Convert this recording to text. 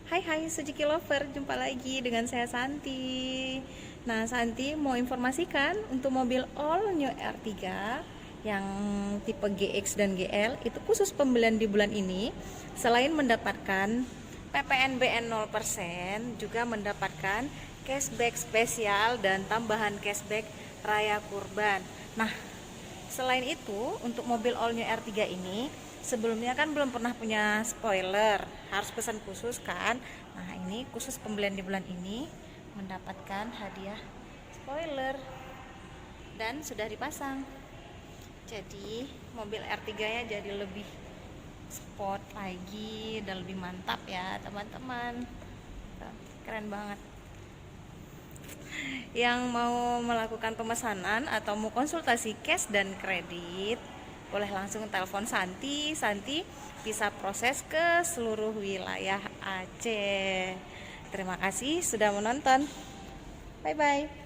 Hai Suzuki Lover, jumpa lagi dengan saya Santi. Nah, Santi mau informasikan untuk mobil all new R3 yang tipe GX dan GL itu khusus pembelian di bulan ini. Selain mendapatkan PPNBM 0%, juga mendapatkan cashback spesial dan tambahan cashback raya kurban. Nah, selain itu, untuk mobil all new R3 ini sebelumnya kan belum pernah punya spoiler, harus pesan khusus kan. Nah, ini khusus pembelian di bulan ini mendapatkan hadiah spoiler dan sudah dipasang. Jadi, mobil R3 nya jadi lebih sport lagi dan lebih mantap ya, teman-teman. Keren banget. Yang mau melakukan pemesanan atau mau konsultasi cash dan kredit, boleh langsung telepon Santi. Santi bisa proses ke seluruh wilayah Aceh. Terima kasih sudah menonton. Bye bye.